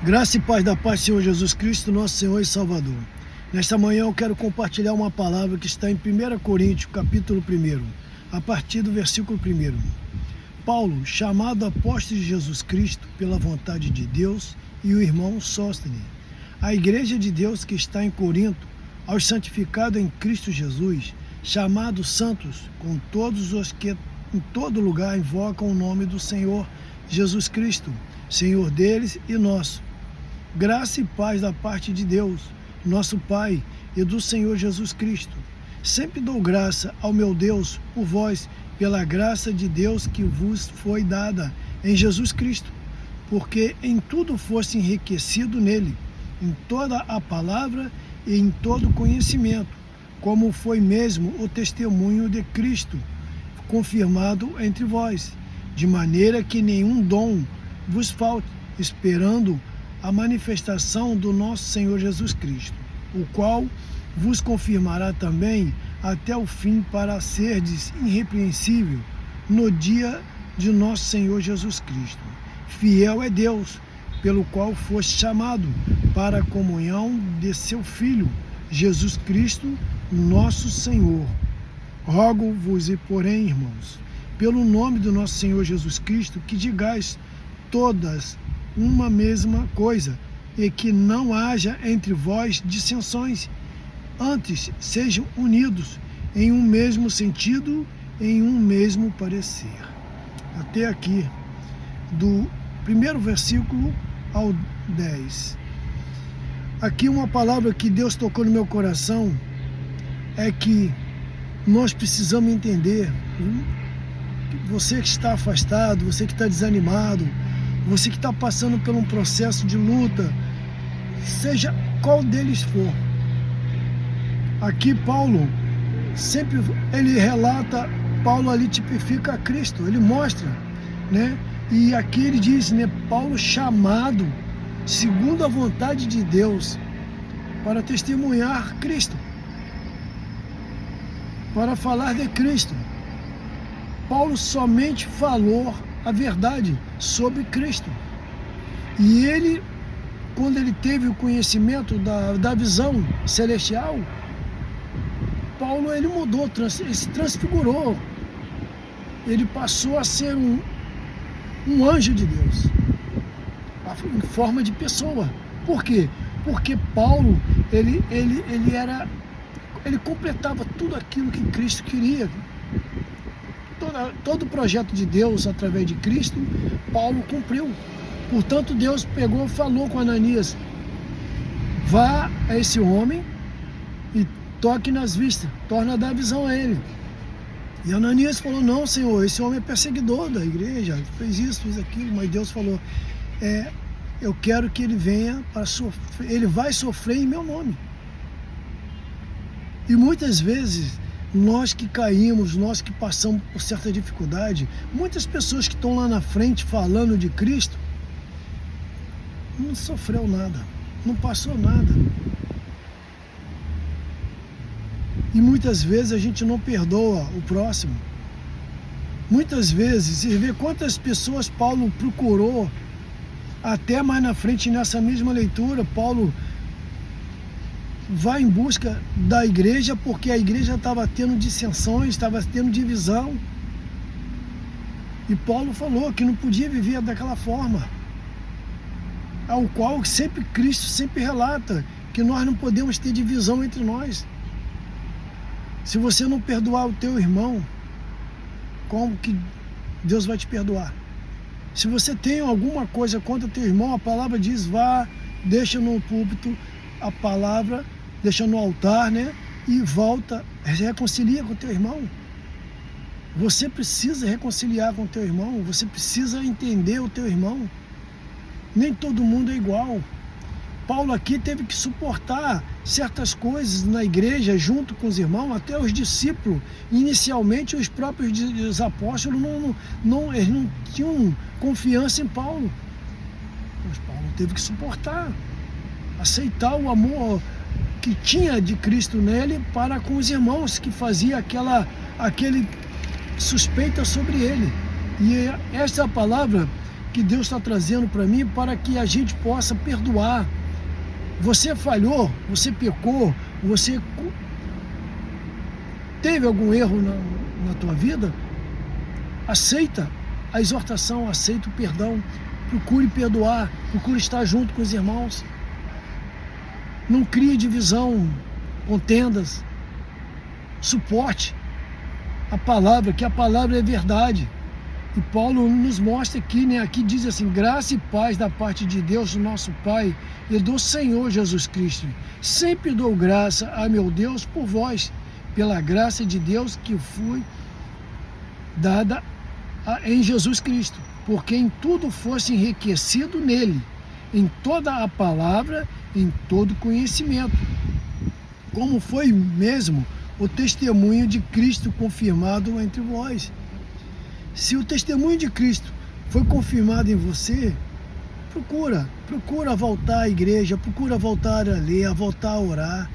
Graça e paz da paz do Senhor Jesus Cristo, nosso Senhor e Salvador. Nesta manhã eu quero compartilhar uma palavra que está em 1 Coríntios, capítulo 1, a partir do versículo 1. Paulo, chamado apóstolo de Jesus Cristo pela vontade de Deus, e o irmão Sóstenes, a igreja de Deus que está em Corinto, aos santificados em Cristo Jesus, chamados santos, com todos os que em todo lugar invocam o nome do Senhor Jesus Cristo, Senhor deles e nosso. Graça e paz da parte de Deus, nosso Pai, e do Senhor Jesus Cristo. Sempre dou graça ao meu Deus por vós, pela graça de Deus que vos foi dada em Jesus Cristo, porque em tudo foste enriquecido nele, em toda a palavra e em todo conhecimento, como foi mesmo o testemunho de Cristo, confirmado entre vós, de maneira que nenhum dom vos falte, esperando a manifestação do nosso Senhor Jesus Cristo, o qual vos confirmará também até o fim, para serdes irrepreensível no dia de nosso Senhor Jesus Cristo. Fiel é Deus, pelo qual foste chamado para a comunhão de seu Filho, Jesus Cristo, nosso Senhor. Rogo-vos, porém, irmãos, pelo nome do nosso Senhor Jesus Cristo, que digais todas uma mesma coisa, e que não haja entre vós dissensões, antes sejam unidos em um mesmo sentido, em um mesmo parecer. Até aqui, do primeiro versículo ao 10. Aqui uma palavra que Deus tocou no meu coração é que nós precisamos entender, você que está afastado, você que está desanimado, você que está passando por um processo de luta, seja qual deles for. Aqui Paulo, sempre ele relata, Paulo ali tipifica a Cristo, ele mostra, né? E aqui ele diz, né, Paulo chamado, segundo a vontade de Deus, para testemunhar Cristo, para falar de Cristo. Paulo somente falou a verdade sobre Cristo. E ele, quando ele teve o conhecimento da visão celestial, Paulo ele mudou, ele se transfigurou. Ele passou a ser um anjo de Deus, em forma de pessoa. Por quê? Porque Paulo, ele completava tudo aquilo que Cristo queria. Todo o projeto de Deus através de Cristo, Paulo cumpriu. Portanto, Deus pegou e falou com Ananias: vá a esse homem e toque nas vistas, torna a dar visão a ele. E Ananias falou: não, Senhor, esse homem é perseguidor da igreja, fez isso, fez aquilo. Mas Deus falou: eu quero que ele venha para sofrer, ele vai sofrer em meu nome. E muitas vezes, nós que caímos, nós que passamos por certa dificuldade, muitas pessoas que estão lá na frente falando de Cristo, não sofreu nada, não passou nada. E muitas vezes a gente não perdoa o próximo. Muitas vezes, você vê quantas pessoas Paulo procurou, até mais na frente nessa mesma leitura, Paulo vai em busca da igreja, porque a igreja estava tendo dissensões, estava tendo divisão. E Paulo falou que não podia viver daquela forma, ao qual sempre Cristo sempre relata que nós não podemos ter divisão entre nós. Se você não perdoar o teu irmão, como que Deus vai te perdoar? Se você tem alguma coisa contra teu irmão, a palavra diz: vá, deixa no púlpito a palavra, deixa no altar, né? E volta, reconcilia com teu irmão. Você precisa reconciliar com teu irmão, você precisa entender o teu irmão. Nem todo mundo é igual. Paulo aqui teve que suportar certas coisas na igreja junto com os irmãos, até os discípulos. Inicialmente os próprios apóstolos eles não tinham confiança em Paulo. Mas Paulo teve que suportar, aceitar o amor que tinha de Cristo nele para com os irmãos, que fazia aquele suspeita sobre ele. E essa palavra que Deus está trazendo para mim para que a gente possa perdoar. Você falhou, você pecou, você teve algum erro na tua vida? Aceita a exortação, aceita o perdão, procure perdoar, procure estar junto com os irmãos. Não crie divisão, contendas, suporte a palavra, que a palavra é verdade. E Paulo nos mostra aqui, né? Aqui diz assim: graça e paz da parte de Deus, nosso Pai, e do Senhor Jesus Cristo. Sempre dou graça a meu Deus por vós, pela graça de Deus que foi dada em Jesus Cristo, porque em tudo fosse enriquecido nele, em toda a palavra, em todo conhecimento, como foi mesmo o testemunho de Cristo confirmado entre vós. Se o testemunho de Cristo foi confirmado em você, procura voltar à igreja, procura voltar a ler, a voltar a orar.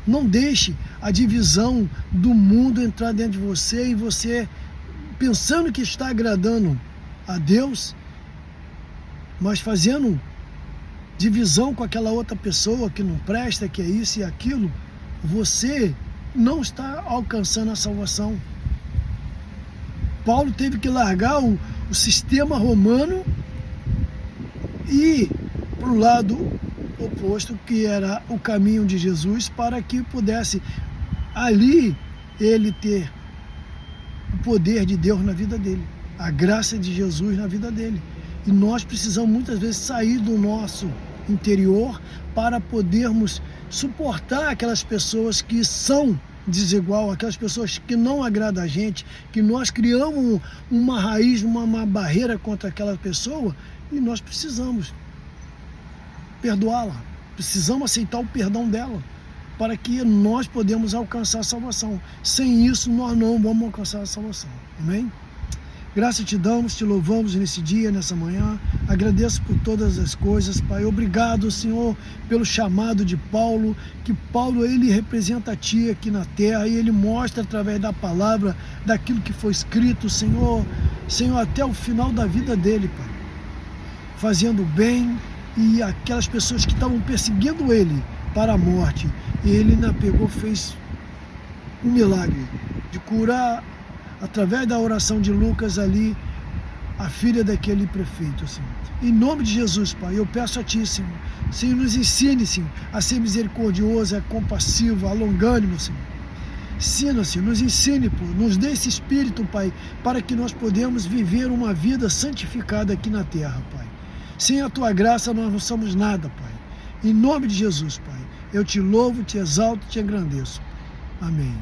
Não deixe a divisão do mundo entrar dentro de você e você, pensando que está agradando a Deus, mas fazendo divisão com aquela outra pessoa que não presta, que é isso e aquilo, você não está alcançando a salvação. Paulo teve que largar o sistema romano e ir para o lado oposto, que era o caminho de Jesus, para que pudesse ali ele ter o poder de Deus na vida dele, a graça de Jesus na vida dele. E nós precisamos muitas vezes sair do nosso interior para podermos suportar aquelas pessoas que são desigual, aquelas pessoas que não agradam a gente, que nós criamos uma raiz, uma barreira contra aquela pessoa, e nós precisamos perdoá-la, precisamos aceitar o perdão dela, para que nós podemos alcançar a salvação. Sem isso, nós não vamos alcançar a salvação. Amém? Graças te damos, te louvamos nesse dia, nessa manhã. Agradeço por todas as coisas, Pai. Obrigado, Senhor, pelo chamado de Paulo, que Paulo, ele representa a Ti aqui na terra e ele mostra através da palavra, daquilo que foi escrito, Senhor, até o final da vida dele, Pai. Fazendo bem, e aquelas pessoas que estavam perseguindo ele para a morte, ele ainda pegou, fez um milagre de curar, através da oração de Lucas ali, a filha daquele prefeito, Senhor. Em nome de Jesus, Pai, eu peço a Ti, Senhor, nos ensine, Senhor, a ser misericordioso, a compassivo, a longânimo, Senhor. Ensina, Senhor, nos ensine, Pai, nos dê esse espírito, Pai, para que nós podemos viver uma vida santificada aqui na terra, Pai. Sem a Tua graça nós não somos nada, Pai. Em nome de Jesus, Pai, eu Te louvo, Te exalto, Te engrandeço. Amém.